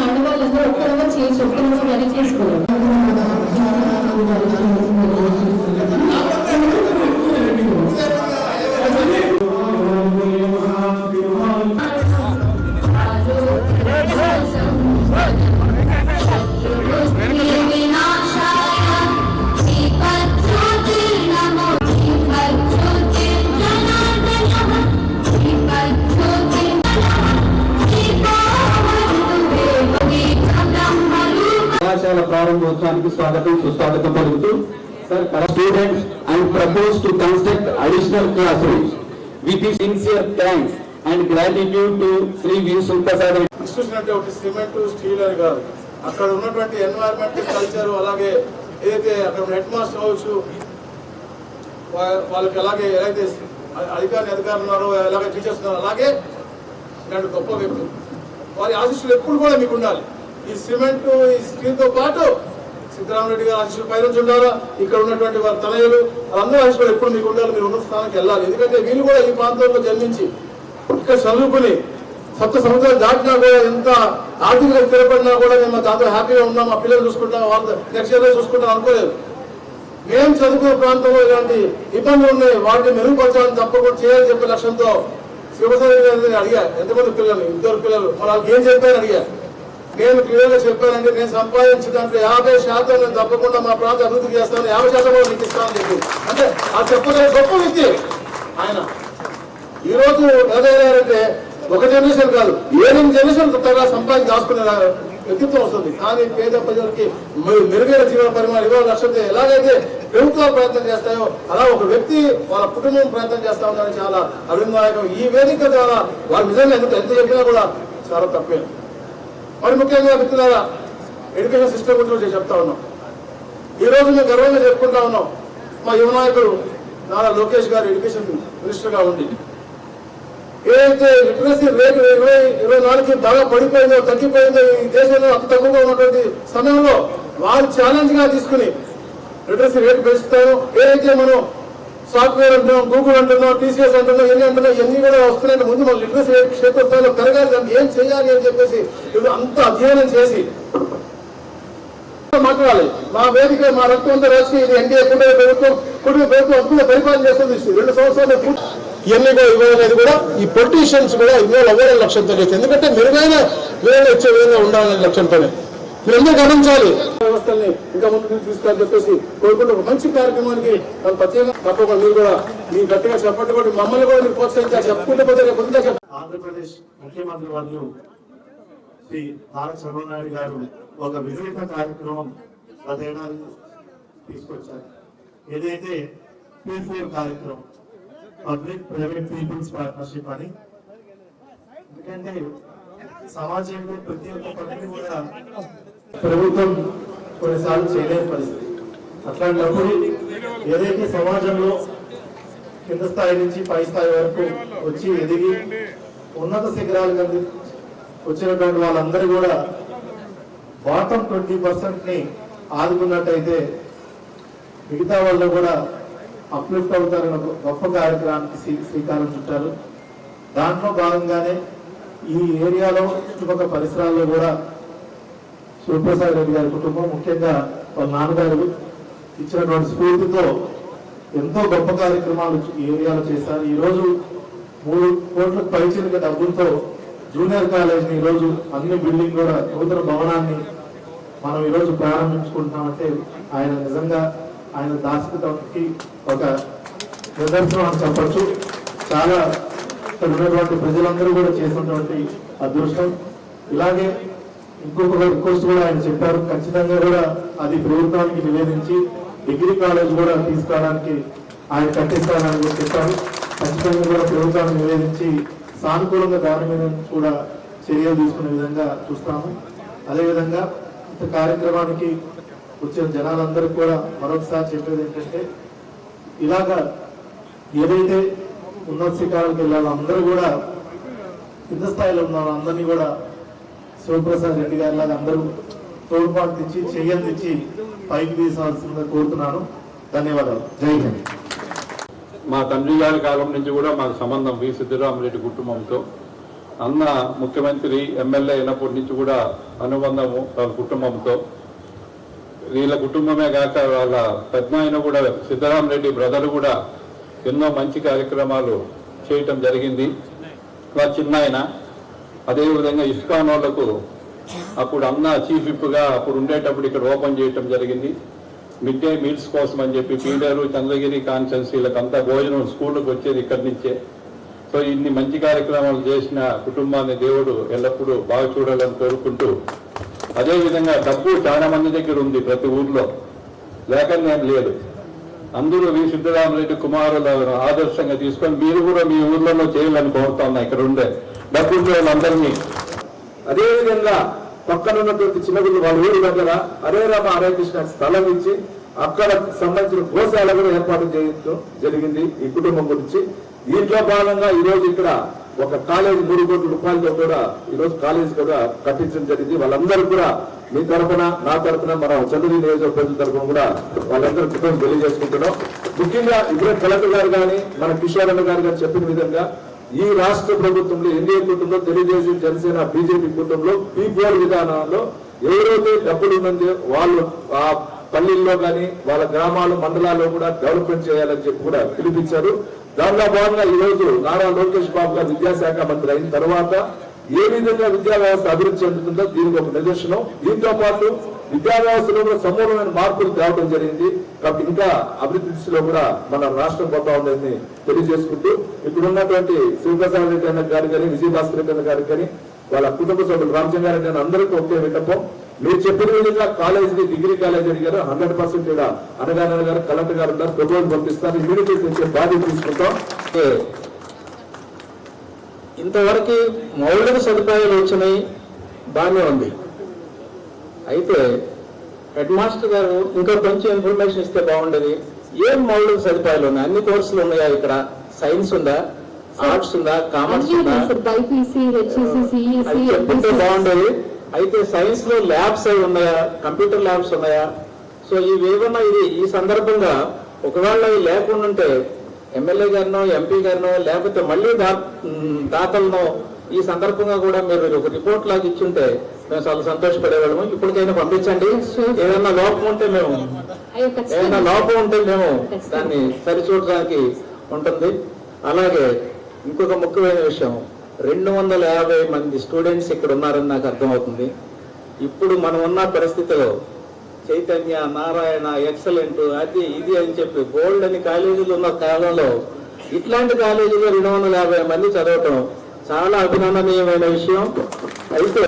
ఆడవాళ్ళందరూ ఒక్కరగా చేసి ఒక్కరగా రెడీ చేసుకోవాలి. ప్రారంభోత్సవానికి స్వాగతం సుస్వాగతం పలుకుతూ sir students and propose to construct additional class rooms with sincere thanks and gratitude to Shri V Suprasad. అంటే ఒకటి సిమెంట్ స్టీల్ అని కాదు, అక్కడ ఉన్నటువంటి ఎన్వైరన్మెంట్ కల్చర్, అలాగే ఏదైతే అక్కడ హెడ్ మాస్టర్ అవ్వచ్చు వాళ్ళకి ఎలాగే ఎలాగైతే అధికారులు ఉన్నారో ఎలాగే టీచర్స్ ఉన్నారో అలాగే ఇలాంటి గొప్ప వ్యక్తులు వారి ఆశీస్సులు ఎప్పుడు కూడా మీకు ఉండాలి. ఈ సిమెంట్ ఈ స్టీల్ తో పాటు సిద్ధరామరెడ్డి గారు ఆశీస్సులు పైన ఉండాలా, ఇక్కడ ఉన్నటువంటి వారి తనయులు వాళ్ళందరూ ఆశీస్సులు ఎప్పుడు మీకు ఉండాలి. మీరు ఉన్నత స్థానానికి వెళ్ళాలి. ఎందుకంటే వీళ్ళు కూడా ఈ ప్రాంతంలో జన్మించి ఇక్కడ చదువుకుని సప్త సముద్రాలు దాటినా కూడా ఎంత ఆర్థికంగా స్థిరపడినా కూడా మేము దాంతో హ్యాపీగా ఉన్నాం, మా పిల్లలు చూసుకుంటాం, వాళ్ళ నెక్స్ట్ ఇయర్ చూసుకుంటాం అనుకోలేదు. మేము చదువుకునే ప్రాంతంలో ఇలాంటి ఇబ్బందులు ఉన్నాయి, వాటిని మెరుగుపరచాలని తప్పకుండా చేయాలని చెప్పే లక్ష్యంతో శివసాగర్ గారిని అడిగా, ఎంతమంది పిల్లలు, 2 పిల్లలు, వాళ్ళకి ఏం చెప్పారని అడిగా. నేను క్లియర్గా చెప్పానంటే నేను సంపాదించిన దాంట్లో 50% నేను తప్పకుండా మా ప్రాంతం అభివృద్ధి చేస్తాను, 50% కూడా నీకు ఇస్తానని చెప్పి. అంటే ఆ చెప్పగల గొప్ప వ్యక్తి ఆయన. ఈరోజు ఎలాగైనారంటే ఒక జనరేషన్ కాదు, 7 జనరేషన్ కొత్తగా సంపాదించి దాచుకునే వ్యక్తిత్వం వస్తుంది. కానీ పేద ప్రజలకి మెరుగైన జీవన పరిమాణం ఇవ్వాలని లక్ష్యంతో ఎలాగైతే ప్రభుత్వాలు ప్రయత్నం చేస్తాయో అలా ఒక వ్యక్తి వాళ్ళ కుటుంబం ప్రయత్నం చేస్తా ఉందని చాలా అభిమానకం. ఈ వేదిక ద్వారా వారు నిజంగా ఎంత చెప్పినా కూడా చాలా తప్పే. మరి ముఖ్యంగా మిత్రులారా, ఎడ్యుకేషన్ సిస్టమ్ గురించి చెప్తా ఉన్నాం. ఈ రోజు మేము గర్వంగా చెప్పుకుంటా ఉన్నాం, మా యువ నాయకుడు నారా లోకేష్ గారు ఎడ్యుకేషన్ మినిస్టర్ గా ఉంది. ఏదైతే లిటరసీ రేటు 2024 బాగా పడిపోయిందో తగ్గిపోయిందో ఈ దేశంలో అతి తక్కువగా ఉన్నటువంటి సమయంలో వాళ్ళు ఛాలెంజ్ గా తీసుకుని లిటరసీ రేటు పెంచుతారు. ఏదైతే మనం సాఫ్ట్వేర్ అంటున్నాం, గూగుల్ అంటున్నాం, టీసీఎస్ అంటున్నాం, ఎన్ని అంటున్నాం, ఎన్ని కూడా వస్తున్నాయి. ముందు మన లిటరసీ రేట్ క్షేత్రస్థాయిలో పెరగాలి, దానికి ఏం చేయాలి అని చెప్పేసి అంత అధ్యయనం చేసి మాట్లాడాలి. మా వేదిక మా రక్తం అంతా రాజకీయ ఇది ఎన్డీఏ కుటుంబ ప్రభుత్వం అద్భుత పరిపాలన చేస్తుంది. 2 సంవత్సరాలు ఎన్నికలు ఇవ్వాలనేది కూడా ఈ పొలిటీషియన్స్ కూడా ఇన్వాల్వ్ అవ్వాలని లక్ష్యంతో చేస్తుంది. ఎందుకంటే మెరుగైన వేలు వచ్చే విధంగా ఉండాలనే లక్ష్యంతోనే మీరందరూ గమనించాలి. వ్యవస్థల్ని ఇంకా ముందుకు తీసుకుని చెప్పేసి కోరుకుంటూ ఒక మంచి కార్యక్రమానికి ప్రత్యేకంగా తప్పకుండా మీరు కూడా మీ గట్టిగా చెప్పండి కూడా మమ్మల్ని కూడా మీరు ప్రోత్సహించాలి. చెప్పుకుంటే పోతే ఆంధ్రప్రదేశ్ ముఖ్యమంత్రి వర్యులు శ్రీ నారా చంద్రబాబు నాయుడు గారు ఒక విజేత కార్యక్రమం గత ఏడాది తీసుకొచ్చారు. ఏదైతే P4 కార్యక్రమం, పబ్లిక్ ప్రైవేట్ పీపుల్స్ పార్ట్నర్షిప్ అని. ఎందుకంటే సమాజంలో ప్రతి ఒక్క పనిని కూడా ప్రభుత్వం కొన్నిసార్లు చేయలేని పరిస్థితి. అట్లాంటప్పుడు ఏదైతే సమాజంలో కింద స్థాయి నుంచి పై స్థాయి వరకు వచ్చి ఎదిగి ఉన్నత శిఖరాలు వచ్చినటువంటి వాళ్ళందరూ కూడా బాటం 20% ఆదుకున్నట్టయితే మిగతా వాళ్ళు కూడా అప్లిఫ్ట్ అవుతారన్న గొప్ప కార్యక్రమానికి శ్రీకారం చుట్టారు. దాంట్లో భాగంగానే ఈ ఏరియాలో చుట్టుపక్కల పరిసరాల్లో కూడా శివప్రసాద్ రెడ్డి గారి కుటుంబం, ముఖ్యంగా వాళ్ళ నాన్నగారు ఇచ్చినటువంటి స్ఫూర్తితో ఎంతో గొప్ప కార్యక్రమాలు ఈ ఏరియాలో చేశారు. ఈరోజు 3 కోట్లకు పైచిలుక డబ్బులతో జూనియర్ కాలేజీని ఈరోజు అన్ని బిల్డింగ్ కూడా నూతన భవనాన్ని మనం ఈరోజు ప్రారంభించుకుంటున్నామంటే ఆయన నిజంగా ఆయన దార్శనికతకి ఒక నిదర్శనం అని చెప్పచ్చు. చాలా ఇక్కడ ఉన్నటువంటి ప్రజలందరూ కూడా చేసినటువంటి అదృష్టం. ఇలాగే ఇంకొక రిక్వెస్ట్ కూడా ఆయన చెప్పారు, ఖచ్చితంగా కూడా అది ప్రభుత్వానికి నివేదించి డిగ్రీ కాలేజ్ కూడా తీసుకోవడానికి ఆయన కట్టిస్తారని కూడా చెప్పారు. ఖచ్చితంగా కూడా ప్రభుత్వాన్ని నివేదించి సానుకూలంగా దాని మీద కూడా చర్యలు తీసుకునే విధంగా చూస్తాము. అదేవిధంగా ఇంత కార్యక్రమానికి వచ్చిన జనాలందరికీ కూడా మరొకసారి చెప్పేది ఏంటంటే, ఇలాగా ఏదైతే ఉన్నత శిఖరాలకు వెళ్ళాలో అందరూ కూడా కింద స్థాయిలో ఉన్న అందరినీ కూడా శివప్రసాద్ రెడ్డి గారి లాగా అందరూ తోడ్పాటు తెచ్చి చెయ్యందించి పైకి తీసాల్సిందిగా కోరుతున్నాను. ధన్యవాదాలు. జై హింద్. మా తండ్రి గారి కాలం నుంచి కూడా మాకు సంబంధం వి సిద్ధరామరెడ్డి కుటుంబంతో. అన్న ముఖ్యమంత్రి ఎమ్మెల్యే అయినప్పటి నుంచి కూడా అనుబంధము వాళ్ళ కుటుంబంతో. వీళ్ళ కుటుంబమే కాక వాళ్ళ పెద్ద ఆయన కూడా సిద్ధరామరెడ్డి బ్రదర్ కూడా ఎన్నో మంచి కార్యక్రమాలు చేయటం జరిగింది. వాళ్ళ చిన్న ఆయన అదేవిధంగా ఇస్కాన్ వాళ్ళకు అప్పుడు అన్న చీఫ్ విప్గా అప్పుడు ఉండేటప్పుడు ఇక్కడ ఓపెన్ చేయటం జరిగింది. మిడ్ డే మీల్స్ కోసం అని చెప్పి పీడరు చంద్రగిరి కాన్స్టిట్యున్సీలకు అంతా భోజనం స్కూళ్ళకు వచ్చేది ఇక్కడి నుంచే. సో ఇన్ని మంచి కార్యక్రమాలు చేసిన కుటుంబాన్ని దేవుడు ఎల్లప్పుడూ బాగా చూడాలని కోరుకుంటూ, అదేవిధంగా డబ్బు చాలా మంది దగ్గర ఉంది ప్రతి ఊర్లో, లేకనే ఏం లేదు. అందరూ వి సిద్ధరామరెడ్డి కుమారులను ఆదర్శంగా తీసుకొని మీరు కూడా మీ ఊర్లలో చేయాలని కోరుతున్నా. ఇక్కడ ఉండే డబ్బు ఉండే వాళ్ళందరినీ. అదేవిధంగా పక్కన ఉన్నటువంటి చిన్నగుళ్ళు వాళ్ళ ఊరి దగ్గర హరే రామ హరే కృష్ణ స్థలం ఇచ్చి అక్కడ సంబంధించిన గోశాల కూడా ఏర్పాటు చేయడం జరిగింది ఈ కుటుంబం గురించి. దీంట్లో భాగంగా ఈ రోజు ఇక్కడ ఒక కాలేజీ 3 కోట్ల రూపాయలతో కూడా ఈ రోజు కాలేజీ కూడా కట్టించడం జరిగింది. వాళ్ళందరూ కూడా మీ తరఫున నా తరఫున మన చంద్రగిరి నియోజకవర్గ ప్రజల తరఫున కూడా వాళ్ళందరూ కుటుంబం తెలియజేసుకుంటున్నాం. ముఖ్యంగా ఇప్పుడే కలెక్టర్ గారు కానీ మన కిషోర్ అన్న గారు కానీ చెప్పిన విధంగా ఈ రాష్ట్ర ప్రభుత్వంలో ఎన్డీఏ కూటమిలో తెలుగుదేశం జనసేన బీజేపీ కూటమిలో P4 విధానంలో ఎవరైతే డబ్బులు ఉన్నది వాళ్ళు ఆ పల్లెల్లో కానీ వాళ్ళ గ్రామాలు మండలాల్లో కూడా డెవలప్మెంట్ చేయాలని చెప్పి కూడా పిలిపించారు. దానిలో భాగంగా ఈ రోజు నారా లోకేష్ బాబు గారు విద్యాశాఖ మంత్రి అయిన తర్వాత ఏ విధంగా విద్యా వ్యవస్థ అభివృద్ధి చెందుతుందో దీనికి ఒక నిదర్శనం. దీంతో పాటు విద్యా వ్యవస్థలో కూడా సమూలమైన మార్పులు తేవడం జరిగింది. కాబట్టి ఇంకా అభివృద్ధి దిశలో కూడా మన రాష్ట్రం పోతా ఉందని తెలియజేసుకుంటూ, ఇప్పుడు ఉన్నటువంటి శివప్రసాద్ రెడ్డి అన్న గారు కానీ విజయభాస్కర్ రెడ్డి అన్న గారు కానీ వాళ్ళ కుటుంబ సభ్యులు రామచంద్రారెడ్డి అన్న అందరికీ ఒకే విన్నపం. మీరు చెప్పిన విధంగా కాలేజీ డిగ్రీ కాలేజ్ అడిగారు 100% కూడా అనగానే గారు కలెక్టర్ గారు ఉన్నారు, ప్రపోజల్ పంపిస్తారు, ఇమీడియట్ నుంచి బాధ్యత తీసుకుంటాం. ఇంతవరకు మౌలిక సదుపాయాలు వచ్చినాయి, బాగానే ఉంది. అయితే హెడ్ మాస్టర్ గారు ఇంకా కొంచెం ఇన్ఫర్మేషన్ ఇస్తే బాగుండేది. ఏం మౌలిక సదుపాయాలు ఉన్నాయి? అన్ని కోర్సులు ఉన్నాయా? ఇక్కడ సైన్స్ ఉందా, ఆర్ట్స్ ఉందా, కామర్స్ ఉందా? అది చెప్తుంటే బాగుండేది. అయితే సైన్స్ లో ల్యాబ్స్ అవి ఉన్నాయా, కంప్యూటర్ ల్యాబ్స్ ఉన్నాయా? సో ఇవేమన్నా ఈ సందర్భంగా ఒకవేళ అవి లేకుండా ఉంటే ఎమ్మెల్యే గారినో ఎంపీ గారినో లేకపోతే మళ్ళీ దాతలను ఈ సందర్భంగా కూడా మీరు ఒక రిపోర్ట్ లాగా ఇచ్చుంటే మేము చాలా సంతోషపడేవాళ్ళము. ఇప్పటికైనా పంపించండి. ఏదన్నా లోపం ఉంటే మేము దాన్ని సరిచూడడానికి ఉంటుంది. అలాగే ఇంకొక ముఖ్యమైన విషయం, 250 మంది స్టూడెంట్స్ ఇక్కడ ఉన్నారని నాకు అర్థమవుతుంది. ఇప్పుడు మనం ఉన్న పరిస్థితిలో చైతన్య, నారాయణ, ఎక్సలెంట్, అది ఇది అని చెప్పి గోల్డ్ అని కాలేజీలు ఉన్న కాలంలో ఇట్లాంటి కాలేజీలో 250 మంది చదవటం చాలా అభినందనీయమైన విషయం. అయితే